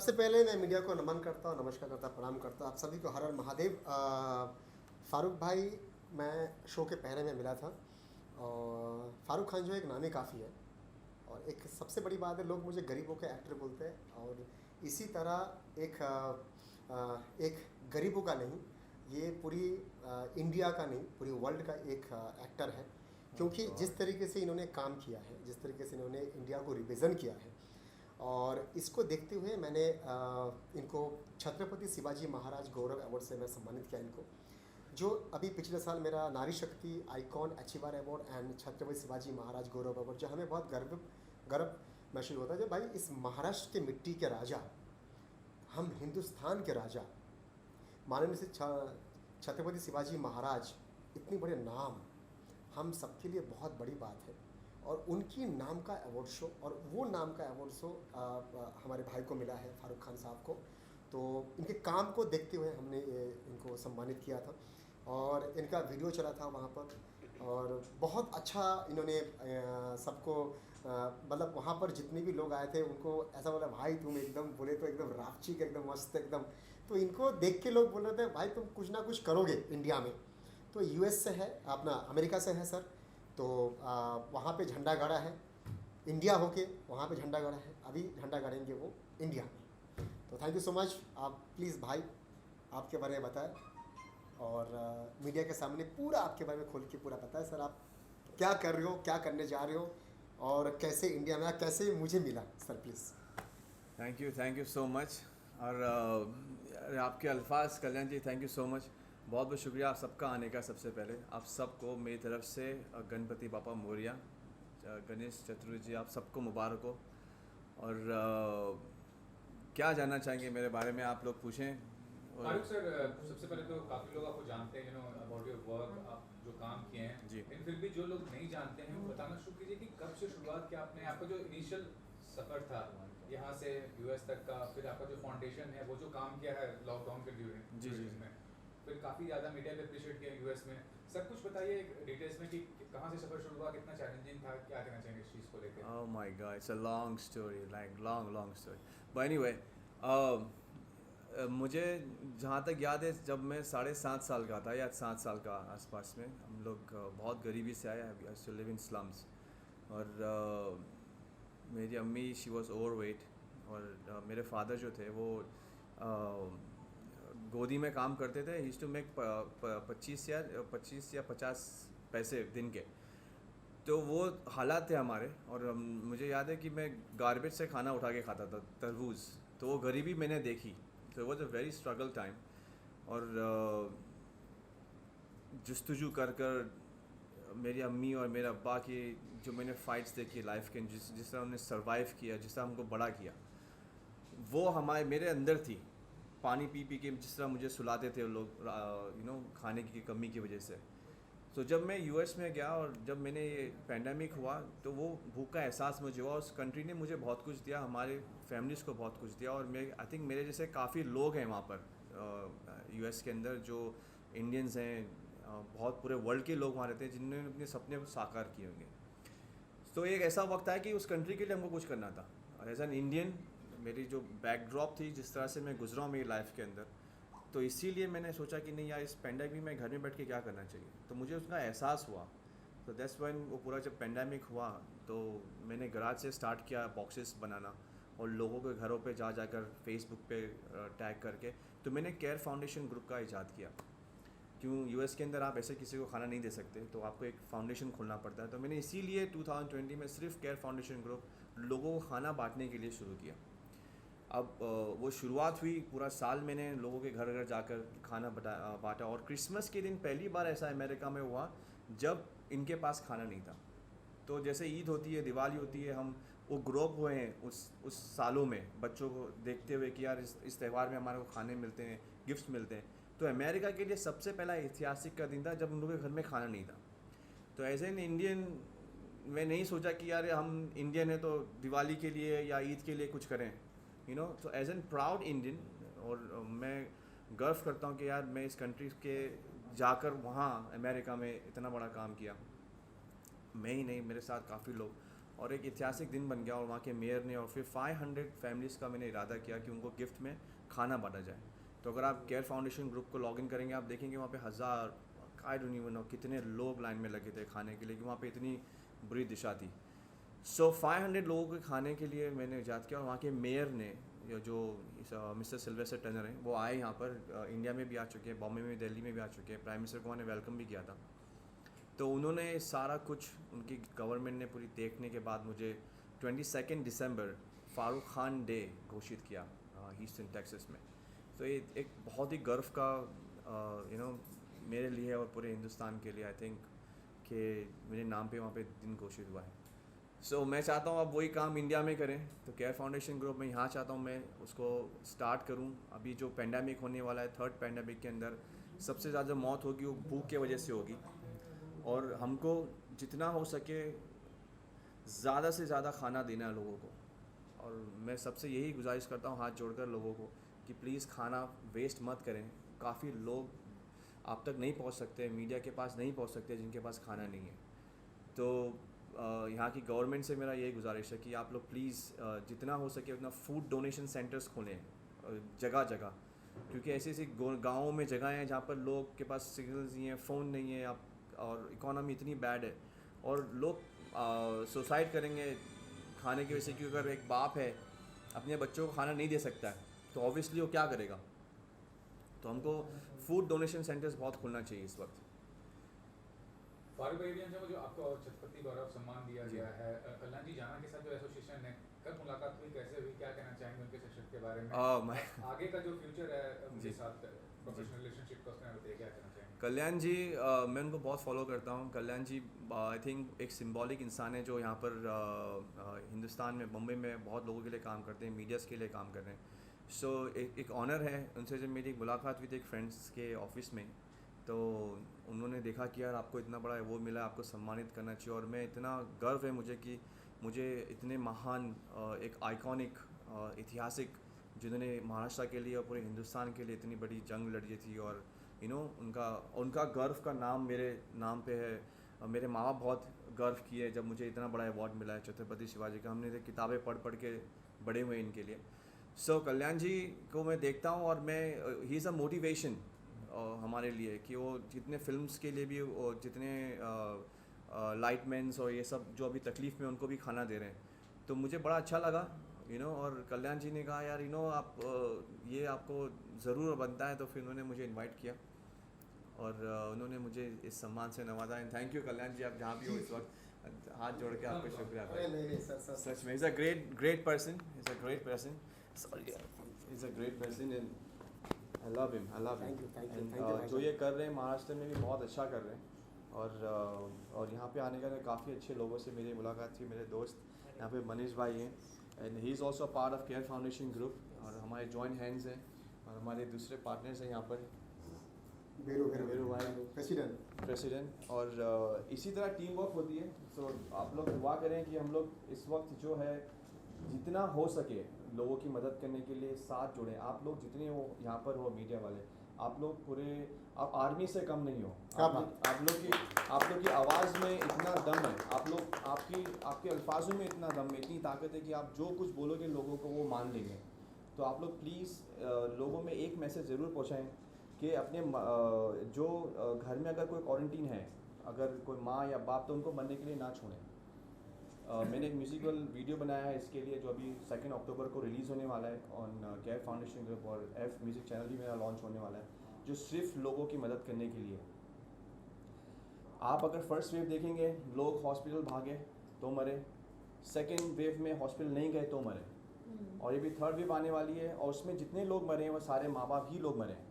सबसे पहले मैं मीडिया को नमन करता हूँ, नमस्कार करता, प्रणाम करता हूँ आप सभी को। हर हर महादेव। फारूक भाई, मैं शो के पहले में मिला था और फारूक खान जो एक नाम ही काफ़ी है। और एक सबसे बड़ी बात है, लोग मुझे गरीबों के एक्टर बोलते हैं और इसी तरह एक गरीबों का नहीं, ये पूरी इंडिया का नहीं, पूरी वर्ल्ड का एक एक्टर है। क्योंकि जिस तरीके से इन्होंने काम किया है, जिस तरीके से इन्होंने इंडिया को रिप्रेजेंट किया है, और इसको देखते हुए मैंने इनको छत्रपति शिवाजी महाराज गौरव अवार्ड से मैं सम्मानित किया इनको। जो अभी पिछले साल मेरा नारी शक्ति icon achiever award and Chhatrapati Shivaji Maharaj Gaurav award, जो हमें बहुत गर्व गर्व महसूस होता है। जो भाई इस महाराष्ट्र के मिट्टी के राजा, हम हिंदुस्तान के राजा माननीय से छत्रपति शिवाजी महाराज, इतनी बड़े नाम हम सबके लिए बहुत बड़ी बात है। और उनकी नाम का अवार्ड शो, और वो नाम का अवार्ड शो हमारे भाई को मिला है, फारूक खान साहब को। तो इनके काम को देखते हुए हमने इनको सम्मानित किया था और इनका वीडियो चला था वहाँ पर। और बहुत अच्छा इन्होंने सबको मतलब वहाँ पर जितने भी लोग आए थे उनको ऐसा बोला, भाई तुम एकदम बोले तो एकदम रापचिक, एकदम मस्त, एकदम। तो इनको देख के लोग बोल रहे थे, भाई तुम कुछ ना कुछ करोगे इंडिया में। तो यूएस से है, अपना अमेरिका से है सर। तो वहाँ पे झंडा गाड़ा है, इंडिया होके वहाँ पे झंडा गाड़ा है, अभी झंडा गाड़ेंगे वो इंडिया में। तो थैंक यू सो मच। आप प्लीज़ भाई आपके बारे में बताएं और मीडिया के सामने पूरा आपके बारे में खोल के पूरा बताएं सर, आप क्या कर रहे हो, क्या करने जा रहे हो, और कैसे इंडिया में, कैसे मुझे मिला sir, please. Thank you so much. और आपके अल्फाज, कल्याण जी, थैंक यू सो मच। बहुत बहुत शुक्रिया आप सबका आने का। सबसे पहले आप सबको मेरी तरफ से गणपति बापा मोरिया, गणेश चतुर्थी आप सबको मुबारक हो। और क्या जानना चाहेंगे मेरे बारे में, आप लोग पूछें। फारूक सर, सबसे पहले तो काफ़ी लोग आपको जानते हैं, अबाउट योर वर्क, आप जो काम किए हैं जी। लेकिन फिर भी जो लोग नहीं जानते हैं वो बताना शुरू कीजिए कि कब से शुरुआत किया आपने, आपका जो इनिशियल सफ़र था यहाँ से यूएस तक का, फिर आपका जो फाउंडेशन है, वो जो काम किया है लॉकडाउन के ड्यूरेशन में, फिर काफ़ी ज़्यादा मीडिया ने अप्रिशिएट किया यूएस में। सब कुछ बताइए डिटेल्स में कि कहाँ से सफ़र शुरू हुआ, कितना चैलेंजिंग था, क्या कहना चाहेंगे इस चीज़ को लेकर। Oh my God, it's a long story, like long story. But anyway, मुझे जहाँ तक याद है, जब मैं 7.5 साल का था या 7 साल का आसपास में, हम लोग बहुत गरीबी से आए। आई टू लिव इन स्लम्स। और मेरी अम्मी शी वॉज ओवरवेट, और मेरे फादर जो थे वो गोदी में काम करते थे। ही टू मेक 25 या 50 पैसे दिन के। तो वो हालात थे हमारे। और मुझे याद है कि मैं गार्बेज से खाना उठा के खाता था, तरबूज। तो वो गरीबी मैंने देखी। तो was a very struggle time. और जस्तुजू कर मेरी अम्मी और मेरे अब्बा की जो मैंने फ़ाइट्स देखी लाइफ के, जिस तरह उन्होंने सर्वाइव किया, जिस तरह हमको बड़ा किया, वो मेरे अंदर थी। पानी पी पी के जिस तरह मुझे सुलाते थे वो लोग, खाने की कमी की वजह से। तो जब मैं यूएस में गया और जब मैंने ये पैंडमिक हुआ, तो वो भूख का एहसास मुझे हुआ। उस कंट्री ने मुझे बहुत कुछ दिया, हमारे फैमिलीज़ को बहुत कुछ दिया। और मैं आई थिंक मेरे जैसे काफ़ी लोग हैं वहाँ पर यूएस के अंदर, जो इंडियंस हैं, बहुत पूरे वर्ल्ड के लोग वहाँ रहते हैं जिन्होंने अपने सपने साकार किए होंगे। तो एक ऐसा वक्त आया कि उस कंट्री के लिए हमको कुछ करना था। और एज एन इंडियन, मेरी जो बैकड्रॉप थी, जिस तरह से मैं गुजरा हूँ मेरी लाइफ के अंदर, तो इसीलिए मैंने सोचा कि नहीं यार, इस पेंडेमिक में घर में बैठ के क्या करना चाहिए। तो मुझे उसका एहसास हुआ। तो दैट्स व्हेन वो पूरा जब पेंडेमिक हुआ, तो मैंने गराज से स्टार्ट किया बॉक्सेस बनाना, और लोगों के घरों पे जा जाकर फेसबुक पे टैग करके। तो मैंने केयर फाउंडेशन ग्रुप का इजाद किया। क्यों, यूएस के अंदर आप ऐसे किसी को खाना नहीं दे सकते, तो आपको एक फाउंडेशन खोलना पड़ता है। तो मैंने इसीलिए 2020 में सिर्फ केयर फाउंडेशन ग्रुप लोगों को खाना बांटने के लिए शुरू किया। अब वो शुरुआत हुई, पूरा साल मैंने लोगों के घर घर जाकर खाना बांटा। और क्रिसमस के दिन पहली बार ऐसा अमेरिका में हुआ जब इनके पास खाना नहीं था। तो जैसे ईद होती है, दिवाली होती है, हम वो ग्रो अप हुए हैं उस सालों में, बच्चों को देखते हुए कि यार इस त्यौहार में हमारे को खाने मिलते हैं, गिफ्ट्स मिलते हैं। तो अमेरिका के लिए सबसे पहला ऐतिहासिक का दिन था जब उन लोगों के घर में खाना नहीं था। तो एज एन इंडियन, मैं नहीं सोचा कि यार हम इंडियन हैं तो दिवाली के लिए या ईद के लिए कुछ करें, तो एज एन प्राउड इंडियन, और मैं गर्व करता हूँ कि यार मैं इस कंट्री के जाकर वहाँ अमेरिका में इतना बड़ा काम किया। मैं ही नहीं, मेरे साथ काफ़ी लोग। और एक ऐतिहासिक दिन बन गया और वहाँ के मेयर ने और फिर 500 फैमिलीज़ का मैंने इरादा किया कि उनको गिफ्ट में खाना बांटा जाए। तो अगर आप केयर फाउंडेशन ग्रुप को लॉगिन करेंगे आप देखेंगे वहाँ पे हज़ार आई डोंट इवन नो कितने लोग लाइन में लगे थे खाने के लिए कि वहाँ पे इतनी बुरी दिशा थी। सो 500 लोगों के खाने के लिए मैंने इजाद किया और वहाँ के मेयर ने जो मिस्टर सिल्वेस्टर टर्नर हैं वो आए यहाँ पर, इंडिया में भी आ चुके हैं, बॉम्बे में, दिल्ली में भी आ चुके हैं, प्राइम मिनिस्टर को उन्होंने वेलकम भी किया था। तो उन्होंने सारा कुछ उनकी गवर्नमेंट ने पूरी देखने के बाद मुझे 22 दिसंबर फारूक खान डे घोषित किया ह्यूस्टन टेक्सास में। तो ये एक बहुत ही गर्व का मेरे लिए और पूरे हिंदुस्तान के लिए आई थिंक कि मेरे नाम पे वहाँ पे दिन घोषित हुआ है। सो मैं चाहता हूँ अब वही काम इंडिया में करें, तो केयर फाउंडेशन ग्रुप में यहाँ चाहता हूँ मैं उसको स्टार्ट करूँ। अभी जो पेंडेमिक होने वाला है, थर्ड पेंडेमिक के अंदर सबसे ज़्यादा मौत होगी वो भूख के वजह से होगी, और हमको जितना हो सके ज़्यादा से ज़्यादा खाना देना है लोगों को। और मैं सबसे यही गुजारिश करता हूँ हाथ जोड़कर लोगों को कि प्लीज़ खाना वेस्ट मत करें। काफ़ी लोग आप तक नहीं पहुँच सकते, मीडिया के पास नहीं पहुँच सकते जिनके पास खाना नहीं है। तो यहाँ की गवर्नमेंट से मेरा यही गुजारिश है कि आप लोग प्लीज़ जितना हो सके उतना फूड डोनेशन सेंटर्स खोलें जगह जगह, क्योंकि ऐसी ऐसी गाँवों में जगह हैं जहाँ पर लोग के पास सिग्नल्स नहीं है, फ़ोन नहीं है, आप और इकोनॉमी इतनी बैड है और लोग सुसाइड करेंगे खाने की वजह से। क्योंकि अगर एक बाप है अपने बच्चों को खाना नहीं दे सकता है तो ऑब्वियसली वो क्या करेगा। तो हमको फूड डोनेशन सेंटर्स बहुत खुलना चाहिए इस वक्त। फारूक भाई जो आपको छत्रपति गौरव सम्मान दिया गया है, कल्याण जी जाना के साथ जो एसोसिएशन है, कब मुलाकात हुई, कैसे हुई, क्या कहना चाहेंगे उनके सेशन के बारे में? आगे का जो फ्यूचर है उनके साथ प्रोफेशनल रिलेशनशिप का उसमें बताइए, क्या कहना चाहेंगे? कल्याण जी मैं उनको बहुत फॉलो करता हूँ। कल्याण जी आई थिंक एक सिंबॉलिक इंसान है जो यहाँ पर हिंदुस्तान में, बम्बई में बहुत लोगों के लिए काम करते हैं, मीडियाज़ के लिए काम कर रहे हैं। सो एक ऑनर है उनसे। जब मेरी मुलाकात हुई थी एक फ्रेंड्स के ऑफिस में, तो उन्होंने देखा कि यार आपको इतना बड़ा वो मिला, आपको सम्मानित करना चाहिए। और मैं इतना गर्व है मुझे कि मुझे इतने महान एक आइकॉनिक ऐतिहासिक जिन्होंने महाराष्ट्र के लिए और पूरे हिंदुस्तान के लिए इतनी बड़ी जंग लड़ी थी, और उनका गर्व का नाम मेरे नाम पे है। मेरे माँ बाप बहुत गर्व किए जब मुझे इतना बड़ा अवार्ड मिला है छत्रपति शिवाजी का। हमने किताबें पढ़ पढ़ के बड़े हुए इनके लिए। सो कल्याण जी को मैं देखता हूँ और मैं ही इज़ अ मोटिवेशन हमारे लिए कि वो जितने फिल्म्स के लिए भी जितने लाइटमैन्स और ये सब जो अभी तकलीफ़ में उनको भी खाना दे रहे हैं। तो मुझे बड़ा अच्छा लगा और कल्याण जी ने कहा यार आप ये आपको ज़रूर बनता है। तो फिर उन्होंने मुझे इनवाइट किया और उन्होंने मुझे इस सम्मान से नवाजा। एंड थैंक यू कल्याण जी, आप जहाँ भी हो इस वक्त हाथ जोड़ के आपको शुक्रिया। सच में is a great person, is a great person, sorry is a great person and I love him, I love him. जो ये कर रहे हैं महाराष्ट्र में भी बहुत अच्छा कर रहे हैं। और यहाँ पे आने का काफ़ी अच्छे लोगों से मेरी मुलाकात थी। मेरे दोस्त यहाँ पे मनीष भाई हैं and he is also part of care foundation group, और हमारे जॉइंट हैंड्स हैं और हमारे दूसरे पार्टनर्स हैं यहाँ पर बेरू भाई प्रेसिडेंट। और इसी तरह टीम वर्क होती है। सो आप लोग दुआ करें कि हम लोग इस वक्त जो है जितना हो सके लोगों की मदद करने के लिए साथ जुड़ें। आप लोग जितने हो यहाँ पर हो, मीडिया वाले, आप लोग पूरे, आप आर्मी से कम नहीं हो। आप लोग की आवाज़ में इतना दम है, आप लोग आपके अल्फाजों में इतना दम है, इतनी ताकत है कि आप जो कुछ बोलोगे लोगों को वो मान लेंगे। तो आप लोग प्लीज़ लोगों में एक मैसेज ज़रूर पहुँचाएँ कि अपने जो घर में अगर कोई क्वारंटीन है, अगर कोई माँ या बाप, तो उनको मरने के लिए ना छोड़ें। मैंने एक म्यूज़िकल वीडियो बनाया है इसके लिए जो अभी 2 अक्टूबर को रिलीज़ होने वाला है ऑन केयर फाउंडेशन ग्रुप, और एफ म्यूज़िक चैनल भी मेरा लॉन्च होने वाला है, जो सिर्फ लोगों की मदद करने के लिए। आप अगर फर्स्ट वेव देखेंगे, लोग हॉस्पिटल भागे तो मरे, सेकेंड वेव में हॉस्पिटल नहीं गए तो मरे, और ये भी थर्ड वेव आने वाली है और उसमें जितने लोग मरे हैं वो सारे माँ बाप ही लोग मरे हैं।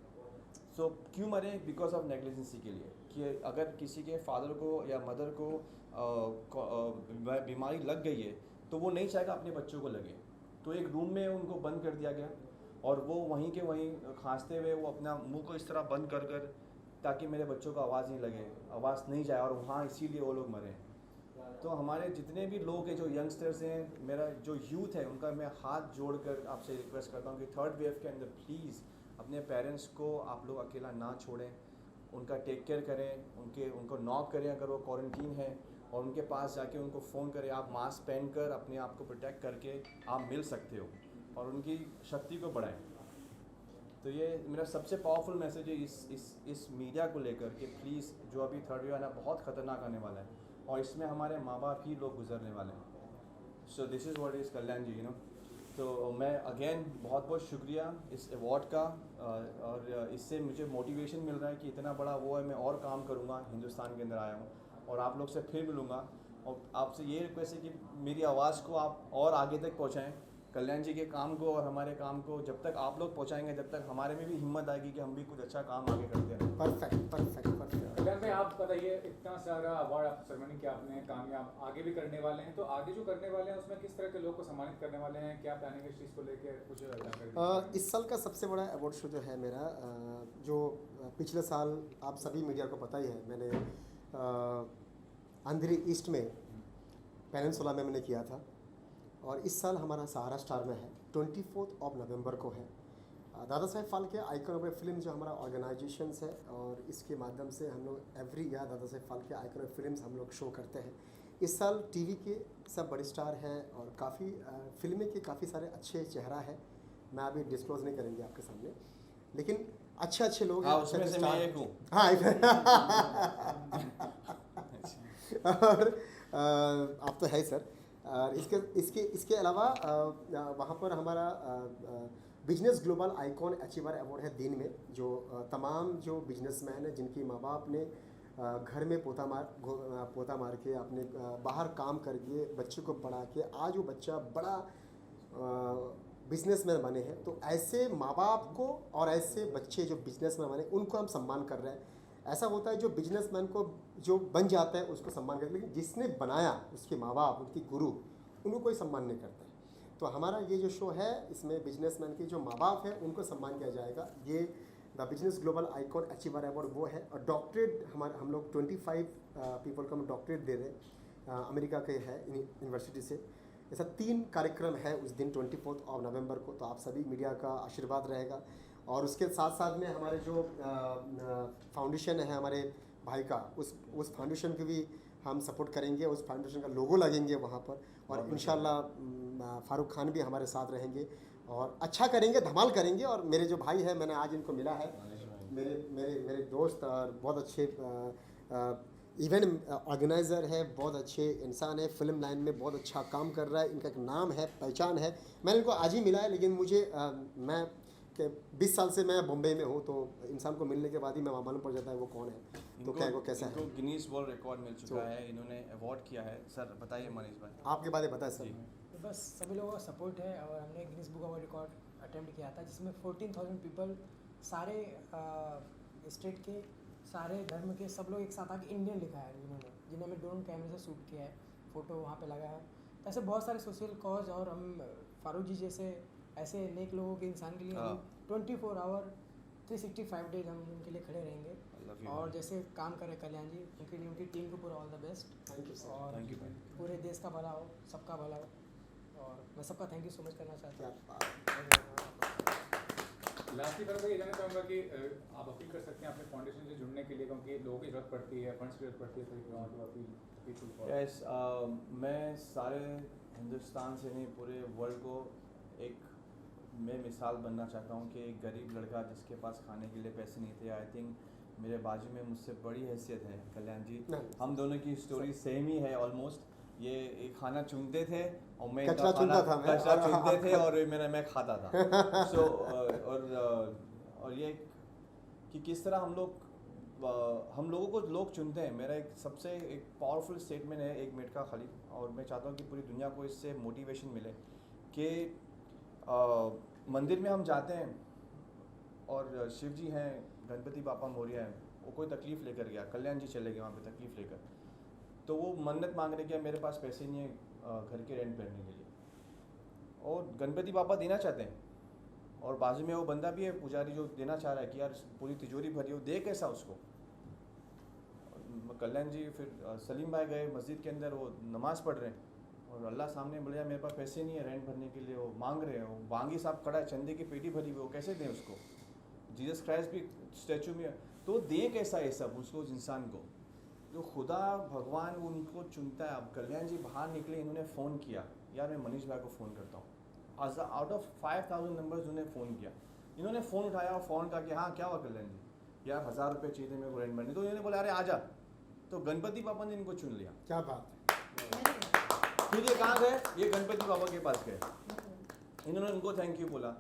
सो क्यों मरे? बिकॉज ऑफ नेग्लिजेंसी के लिए, कि अगर किसी के फादर को या मदर को बीमारी लग गई है तो वो नहीं चाहेगा अपने बच्चों को लगे। तो एक रूम में उनको बंद कर दिया गया और वो वहीं के वहीं खांसते हुए वो अपना मुंह को इस तरह बंद कर ताकि मेरे बच्चों को आवाज़ नहीं लगे, आवाज़ नहीं जाए, और वहाँ इसीलिए वो लोग मरे। तो हमारे जितने भी लोग हैं, जो यंगस्टर्स हैं, मेरा जो यूथ है, उनका मैं हाथ जोड़कर आपसे रिक्वेस्ट करता हूँ कि थर्ड वेव के अंदर प्लीज़ अपने पेरेंट्स को आप लोग अकेला ना छोड़ें, उनका टेक केयर करें, उनको नॉक करें अगर वो क्वारंटीन है, और उनके पास जाके उनको फ़ोन करें, आप मास्क पहन कर अपने आप को प्रोटेक्ट करके आप मिल सकते हो और उनकी शक्ति को बढ़ाएं। तो ये मेरा सबसे पावरफुल मैसेज है इस मीडिया को लेकर कि प्लीज़ जो अभी थर्ड वेव आना बहुत ख़तरनाक आने वाला है और इसमें हमारे माँ बाप ही लोग गुजरने वाले हैं। So this is what is Kalyan ji, तो मैं अगेन बहुत बहुत शुक्रिया इस अवार्ड का और इससे मुझे मोटिवेशन मिल रहा है कि इतना बड़ा वो है, मैं और काम करूँगा, हिंदुस्तान के अंदर आया हूँ और आप लोग से फिर मिलूँगा और आपसे ये रिक्वेस्ट है कि मेरी आवाज़ को आप और आगे तक पहुँचाएँ, कल्याण जी के काम को और हमारे काम को जब तक आप लोग पहुँचाएंगे जब तक हमारे में भी हिम्मत आएगी कि हम भी कुछ अच्छा काम आगे करते हैं। Perfect perfect perfect. कल्याण भाई, आप बताइए, इतना सारा अवार्ड आप सेरेमनी किया आपने, कामयाब आगे भी करने वाले हैं, तो आगे जो करने वाले हैं उसमें किस तरह के लोग को सम्मानित करने वाले हैं, क्या प्लानिंग है इस चीज़ को लेकर, कुछ जानकारी? इस साल का सबसे बड़ा अवार्ड शो जो है मेरा, जो पिछले साल आप सभी मीडिया को पता ही है, मैंने अंधेरी ईस्ट में पेनिनसुला में मैंने किया था और इस साल हमारा सहारा स्टार में है, 24 नवंबर को है। Dada Saheb Phalke icon of film जो हमारा ऑर्गेनाइजेशंस है और इसके माध्यम से हम लोग every year Dada Saheb Phalke icon of films हम लोग शो करते हैं। इस साल टीवी के सब बड़े स्टार हैं और काफ़ी फिल्में के काफ़ी सारे अच्छे चेहरा है, मैं अभी डिस्क्लोज नहीं करेंगे आपके सामने, लेकिन अच्छे अच्छे लोग हैं। उसमें से मैं एक हूँ। हाँ और आप तो है सर। और इसके अलावा वहाँ पर हमारा business global icon achiever award है दिन में, जो तमाम जो बिजनेसमैन हैं जिनकी माँ बाप ने घर में पोता मार के अपने बाहर काम करके बच्चे को पढ़ा के आज वो बच्चा बड़ा बिजनेसमैन बने हैं, तो ऐसे माँ बाप को और ऐसे बच्चे जो बिजनेसमैन बने उनको हम सम्मान कर रहे हैं। ऐसा होता है जो बिजनेसमैन को जो बन जाता है उसको सम्मान करते हैं, लेकिन जिसने बनाया उसके माँ बाप उनकी गुरु उनको कोई सम्मान नहीं करता है। तो हमारा ये जो शो है इसमें बिजनेसमैन के जो माँ बाप हैं उनको सम्मान किया जाएगा। ये the business global icon achiever award वो है और डॉक्टरेट हम लोग 25 पीपल को हम डॉक्टरेट दे रहे हैं, अमेरिका के है यूनिवर्सिटी से। ऐसा 3 कार्यक्रम है उस दिन 24 नवंबर को, तो आप सभी मीडिया का आशीर्वाद रहेगा। और उसके साथ साथ में हमारे जो फाउंडेशन है हमारे भाई का, उस फाउंडेशन की भी हम सपोर्ट करेंगे, उस फाउंडेशन का लोगो लगेंगे वहाँ पर और इंशाल्लाह फारूक खान भी हमारे साथ रहेंगे और अच्छा करेंगे, धमाल करेंगे। और मेरे जो भाई है, मैंने आज इनको मिला है, मेरे दोस्त और बहुत अच्छे इवेंट ऑर्गेनाइज़र है, बहुत अच्छे इंसान है, फिल्म लाइन में बहुत अच्छा काम कर रहा है, इनका एक नाम है, पहचान है। मैंने इनको आज ही मिला है, लेकिन मुझे मैं 20 साल से मैं बॉम्बे में हूँ, तो इंसान को मिलने के बाद ही मैं मालूम पड़ जाता है वो कौन है, तो क्या वो कैसा है। इनको गिनीज वर्ल्ड रिकॉर्ड मिल चुका है, इन्होंने अवार्ड किया है। सर बताइए मनीष भाई, आपके बारे में बताएं सर। तो बस सभी लोगों का सपोर्ट है और हमने Guinness book of record attempt किया था जिसमें 14,000 पीपल सारे स्टेट के सारे धर्म के सब लोग एक साथ आके इंडियन लिखा है जिन्हें हमें ड्रोन कैमरे से शूट किया है, फ़ोटो वहाँ पे लगा है। तो ऐसे बहुत सारे सोशल कॉज और हम फारूक जी जैसे ऐसे नेक लोगों के इंसान के लिए हम 24 आवर 365 डेज हम उनके लिए खड़े रहेंगे और जैसे काम करें कल्याण जी उनके लिए, उनकी टीम को पूरा all the best. Thank you sir. और थैंक यू भाई। पूरे देश का भला हो, सबका भला हो और मैं सबका थैंक यू सो मच करना चाहता क्या हूँ। बात। लास्टली पर मैं ये जानना चाहूँगा कि आप अपील कर सकते हैं अपने फाउंडेशन से जुड़ने के लिए, क्योंकि लोगों की ज़रूरत पड़ती है, फंड्स की ज़रूरत पड़ती है, तो you want to appeal. Yes, मैं सारे हिंदुस्तान से नहीं पूरे वर्ल्ड को एक मैं मिसाल बनना चाहता हूँ कि एक गरीब लड़का जिसके पास खाने के लिए पैसे नहीं थे, आई थिंक मेरे बाजू में मुझसे बड़ी हैसियत है कल्याण जी, हम दोनों की स्टोरी सेम ही है ऑलमोस्ट। ये एक खाना चुनते थे और मैं कचरा चुनता था, कचरा चुनते थे और मैं खाता था। सो और ये कि किस तरह हम लोगों को लोग चुनते हैं। मेरा एक सबसे एक पावरफुल स्टेटमेंट है 1 मिनट का खाली, और मैं चाहता हूँ कि पूरी दुनिया को इससे मोटिवेशन मिले कि मंदिर में हम जाते हैं और शिव जी हैं, गणपति बापा मौर्य हैं, वो कोई तकलीफ़ लेकर गया, कल्याण जी चले गए वहाँ पे तकलीफ़ लेकर, तो वो मन्नत मांग रहे कि मेरे पास पैसे नहीं है घर के रेंट भरने के लिए, और गणपति बापा देना चाहते हैं और बाजू में वो बंदा भी है पुजारी जो देना चाह रहा है कि यार पूरी तिजोरी भरी हो, दे कैसा उसको। कल्याण जी फिर सलीम भाई गए मस्जिद के अंदर, वो नमाज़ पढ़ रहे हैं और अल्लाह सामने बोले मेरे पास पैसे नहीं है रेंट भरने के लिए, वो मांग रहे हैं, वो बांगी साहब खड़ा है, चंदे की पेटी भरी हुई, वो कैसे दें उसको। जीसस क्राइस्ट भी स्टैचू में, तो दें कैसा ये सब उसको उस इंसान को। तो खुदा भगवान उनको चुनता है। अब कल्याण जी बाहर निकले, इन्होंने फ़ोन किया, यार मैं मनीष भाई को फ़ोन करता हूँ। आउट ऑफ 5000 नंबर्स उन्होंने फ़ोन किया, इन्होंने फ़ोन उठाया और फ़ोन करके हाँ क्या हुआ कल्याण जी, यार 1000 रुपये चाहिए थे मेरे को रेंट भरने। तो इन्होंने बोला अरे आजा, तो गणपति पापा ने इनको चुन लिया। क्या बात है। फिर ये कहाँ गए, ये गणपति पापा के पास गए, इन्होंने उनको थैंक यू बोला।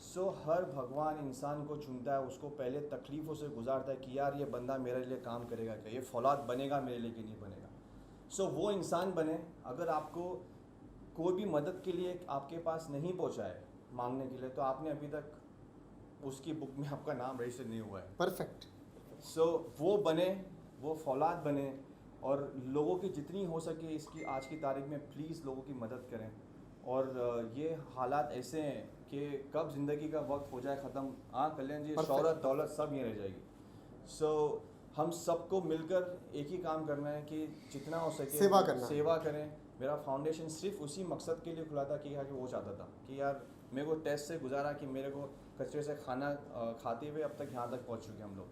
सो हर भगवान इंसान को चुनता है, उसको पहले तकलीफ़ों से गुजारता है कि यार ये बंदा मेरे लिए काम करेगा क्या, ये फौलाद बनेगा मेरे लिए कि नहीं बनेगा। सो वो इंसान बने। अगर आपको कोई भी मदद के लिए आपके पास नहीं पहुंचा है मांगने के लिए, तो आपने अभी तक उसकी बुक में आपका नाम रजिस्टर नहीं हुआ है। परफेक्ट। सो वो बने, वो फौलाद बने, और लोगों की जितनी हो सके इसकी आज की तारीख में प्लीज़ लोगों की मदद करें। और ये हालात ऐसे हैं कि कब ज़िंदगी का वक्त हो जाए ख़त्म। हाँ कल्याण जी, शौहरत दौलत सब ये रह जाएगी। सो हम सबको मिलकर एक ही काम करना है कि जितना हो सके सेवा करना, सेवा करें। मेरा फाउंडेशन सिर्फ उसी मकसद के लिए खुला था कि वो चाहता था कि यार मेरे को टेस्ट से गुजारा कि मेरे को कचरे से खाना खाते हुए अब तक यहाँ तक पहुँच चुके हम लोग।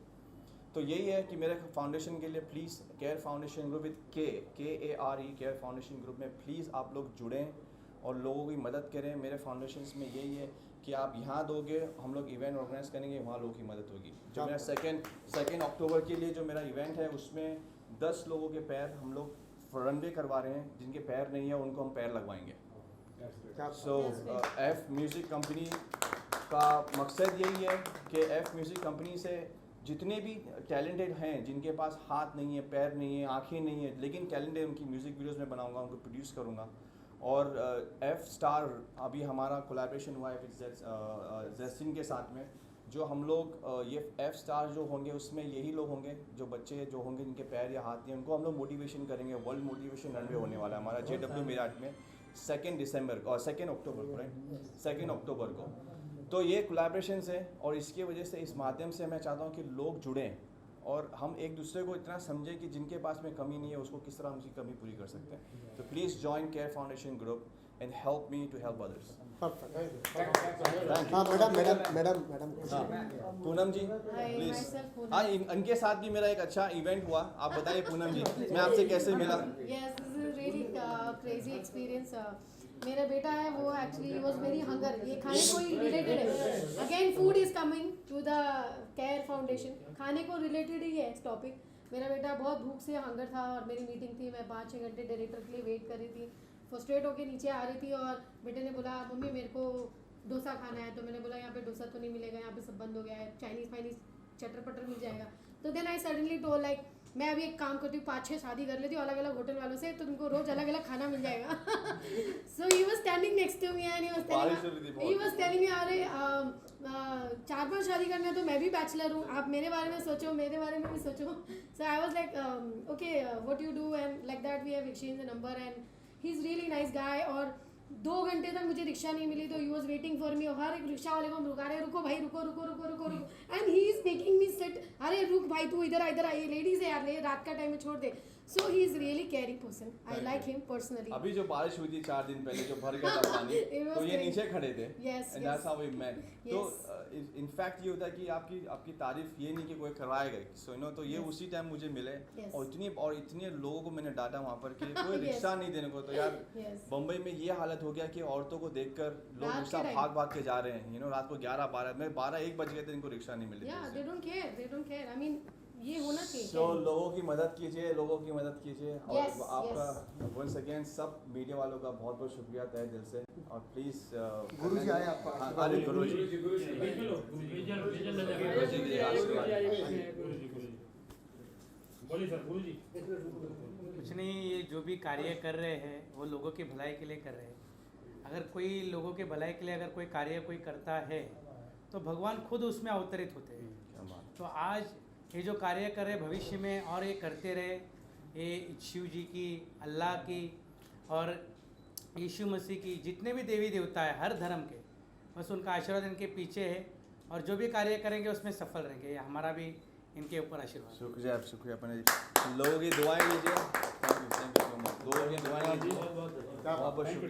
तो यही है कि मेरे फाउंडेशन के लिए please care foundation group with KARE care foundation group में प्लीज़ आप लोग जुड़ें और लोगों की मदद करें। मेरे फाउंडेशंस में यही है कि आप यहाँ दोगे, हम लोग इवेंट ऑर्गेनाइज करेंगे, वहाँ लोगों की मदद होगी। जो मेरा सेकेंड अक्टूबर के लिए जो मेरा इवेंट है उसमें 10 लोगों के पैर हम लोग रनवे करवा रहे हैं, जिनके पैर नहीं है उनको हम पैर लगवाएंगे। सो F म्यूज़िक कंपनी का मकसद यही है कि F म्यूज़िक कंपनी से जितने भी टैलेंटेड हैं, जिनके पास हाथ नहीं है, पैर नहीं है, आंखें नहीं है, लेकिन टैलेंटेड, उनकी म्यूज़िक वीडियोस में बनाऊंगा, उनको प्रोड्यूस करूंगा। और F स्टार अभी हमारा कोलैबोरेशन हुआ है विद जेस्टिन के साथ में, जो हम लोग ये F स्टार जो होंगे उसमें यही लोग होंगे जो बच्चे जो होंगे जिनके पैर या हाथ नहीं, उनको हम लोग मोटिवेशन करेंगे। वर्ल्ड मोटिवेशन रनवे होने वाला है हमारा JW मेरठ में 2 अक्टूबर को, राइट, 2 अक्टूबर को। तो ये कोलैबोरेशंस है और इसकी वजह से इस माध्यम से मैं चाहता हूँ कि लोग जुड़ें और हम एक दूसरे को इतना समझें कि जिनके पास में कमी नहीं है उसको किस तरह हम उसकी कमी पूरी कर सकते हैं। तो please join care foundation group and help me to help others. Perfect. हाँ मैडम पूनम जी प्लीज़। हाँ इनके साथ भी मेरा एक अच्छा इवेंट हुआ, आप बताइए पूनम जी मैं आपसे कैसे मिला। Yes, this is really crazy experience. मेरा बेटा है वो एक्चुअली वॉज वेरी हंगर, ये खाने को ही रिलेटेड है। Again food is coming to the care foundation, खाने को रिलेटेड ही है इस टॉपिक। मेरा बेटा बहुत भूख से हंगर था और मेरी मीटिंग थी, मैं 5-6 घंटे डायरेक्टर के लिए वेट कर रही थी, फ्रस्ट्रेट होकर नीचे आ रही थी और बेटे ने बोला मम्मी मेरे को डोसा खाना है। तो मैंने बोला यहाँ पे डोसा तो नहीं मिलेगा, यहाँ पे सब बंद हो गया है, चाइनीज़ फाइनीज़ चटर पटर मिल जाएगा। तो then I suddenly told like मैं अभी एक काम करती हूँ, 5-6 शादी कर लेती हूँ अलग अलग होटल वालों से, तो तुमको रोज अलग अलग खाना मिल जाएगा। So he was standing next to me and he was telling me अरे 4-5 शादी करना है तो मैं भी बैचलर हूँ, आप मेरे बारे में सोचो, मेरे बारे में भी सोचो। So I was like okay what you do and like that we have exchange the number and he is really nice guy. और 2 घंटे तक मुझे रिक्शा नहीं मिली तो he was waiting for me, और हर एक रिक्शा वाले को हम रुका रहे, रुको भाई रुको रुको रुको रुको रुको, and he is making me sit, अरे रुक भाई तू इधर आ, ये लेडीज है यार, रात का टाइम में छोड़ दे। So he is really caring person, I like him personally. अभी जो बारिश हुई थी 4 दिन पहले जो भर गया था पानी तो ये नीचे खड़े थे and that's how we met. तो इनफैक्ट ये होता है कि आपकी तारीफ ये नहीं कि कोई करवाएगा, सो यू नो, तो ये उसी टाइम मुझे मिले और इतने लोगों को मैंने डांटा वहाँ पर कि कोई रिक्शा नहीं देने को। तो यार बम्बई में ये हालत हो गया कि औरतों को देखकर लोग रिक्शा भाग के जा रहे हैं, यू नो, रात को 11-12 1 बज गए थे, इनको रिक्शा नहीं मिल रही। They don't care, I mean ये होना चाहिए। So, लोगों की मदद कीजिए और आपका वंस अगेन सब मीडिया वालों का बहुत बहुत शुक्रिया तहे दिल से। और प्लीज गुरु जी आए आपका। अरे गुरु जी कुछ नहीं, ये जो भी कार्य कर रहे हैं वो लोगों की भलाई के लिए कर रहे हैं। अगर कोई लोगों के भलाई के लिए अगर कोई कार्य कोई करता है तो भगवान खुद उसमें अवतरित होते हैं। तो आज ये जो कार्य कर रहे भविष्य में और ये करते रहे, ये शिव जी की, अल्लाह की और यीशु मसीह की, जितने भी देवी देवता है हर धर्म के, बस उनका आशीर्वाद इनके पीछे है और जो भी कार्य करेंगे उसमें सफल रहेंगे। ये हमारा भी इनके ऊपर आशीर्वाद। शुक्रिया अपने लोगों की दुआएं लीजिए। Thank you so much. लोगों की दुआएं लीजिए। बहुत बहुत शुक्रिया।